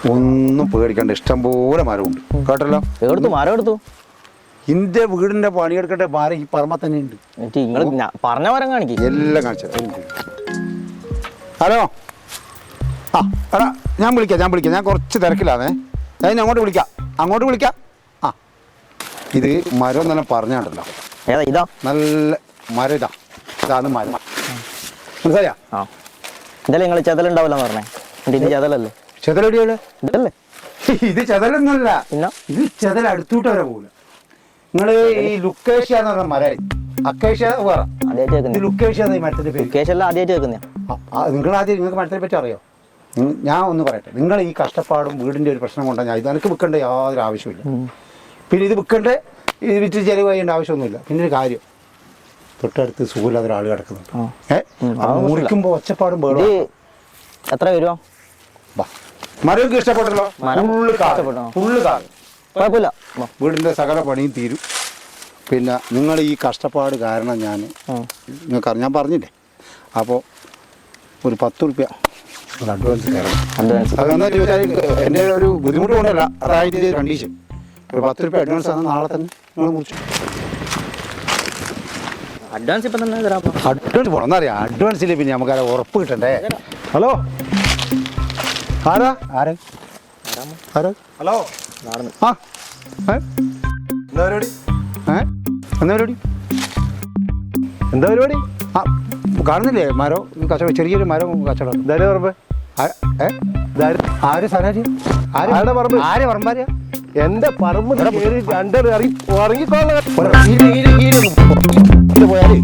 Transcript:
ഒന്നും പേടിക്കണ്ട, ഇഷ്ടം പോലെ മരമുണ്ട് കേട്ടല്ലോ. എടുത്തു മരം എടുത്തു. ഇന്റെ വീടിന്റെ പണിയെടുക്കേണ്ട മരം ഈ പറമ്പ തന്നെ ഉണ്ട്. നിങ്ങൾ പറഞ്ഞ മരം കാണിക്കും എല്ലാം കാണിച്ചത്. ഹലോ, ആ എടാ ഞാൻ വിളിക്കാം. ഞാൻ കുറച്ച് തിരക്കില്ലാന്നേ. ഞാൻ അങ്ങോട്ട് വിളിക്കാം. ആ ഇത് മരം തന്നെ പറഞ്ഞാണ്ടല്ലോ. ഏതാ ഇതാ? നല്ല മരം ഇതാണ് മരം. മനസ്സിലായാ? ആ ഇതല്ലേ നിങ്ങൾ ചെതലുണ്ടാവില്ലെന്ന് പറഞ്ഞേ. ഇത് ചെതലല്ലേ? ചെതലടിയോളെ ഇതല്ലേ? ഇത് ചെതലൊന്നുമല്ല. പിന്നെ ഇത് ചെതൽ അടുത്തോട്ട് വരെ പോകില്ല. നിങ്ങൾ ഈ ലുക്കേഷ്യ എന്ന് പറഞ്ഞ മരം, അക്കേഷ്യ വേറെ, ഇത് ലുക്കേഷ്യ എന്ന ഈ മരത്തിന്റെ പേര്. ആദ്യമായിട്ട് കേൾക്കുന്ന നിങ്ങൾ ആദ്യം നിങ്ങൾക്ക് മരത്തിനെ പറ്റി അറിയോ? ഞാൻ ഒന്ന് പറയട്ടെ, നിങ്ങൾ ഈ കഷ്ടപ്പാടും വീടിന്റെ ഒരു പ്രശ്നം കൊണ്ടാണ് ഞാൻ ഇത് എനിക്ക് വിൽക്കേണ്ട യാതൊരു ആവശ്യമില്ല. പിന്നെ ഇത് വിൽക്കേണ്ട, ഇത് വിറ്റ് ചെലവ് ചെയ്യേണ്ട ആവശ്യമൊന്നുമില്ല. പിന്നെ ഒരു കാര്യം, തൊട്ടടുത്ത് സുഖമില്ലാത്ത ഒരാൾ കിടക്കുന്നുണ്ട്. മുറിക്കുമ്പോ ഒച്ചപ്പാടും വേണം. എത്ര വരുമോ? മരം ഇഷ്ടപ്പെട്ടല്ലോ. ഫുള്ള് കാർ കുഴപ്പമില്ല. വീടിന്റെ സകല പണിയും തീരും. പിന്നെ നിങ്ങൾ ഈ കഷ്ടപ്പാട് കാരണം നിങ്ങൾക്ക് ഞാൻ പറഞ്ഞില്ലേ, അപ്പോൾ ഒരു 10 റുപ്യ അഡ്വാൻസ് കയറണം. അതെന്താ ചോദിച്ചാൽ എൻ്റെ ഒരു ബുദ്ധിമുട്ട് കൊണ്ടല്ല, അതായത് കണ്ടീഷൻ. ഒരു 10 റുപ്യ അഡ്വാൻസ് ആണ്, നാളെ തന്നെ നിങ്ങൾ മുറിച്ചു. അഡ്വാൻസ് ഇപ്പം തന്നെ അഡ്വാൻസ് പോകണം എന്നറിയാം. അഡ്വാൻസ് ഇല്ലേ പിന്നെ നമുക്ക് ഉറപ്പ് കിട്ടണ്ടേ. ഹലോ, ആരാ ഹലോ, ആ എന്താ പരിപാടി? ആ കാണുന്നില്ലേ മരം കച്ചവടം, ചെറിയൊരു മരം കച്ചവടം. ഇതാരെ പറമ്പ്? ആര് സനാജി? ആരുടെ പറമ്പ്? ആരെ പറമ്പാര്യ? എന്റെ പറമ്പ് കയറി രണ്ടര ഇറങ്ങിക്കോളാം. പോയാലേ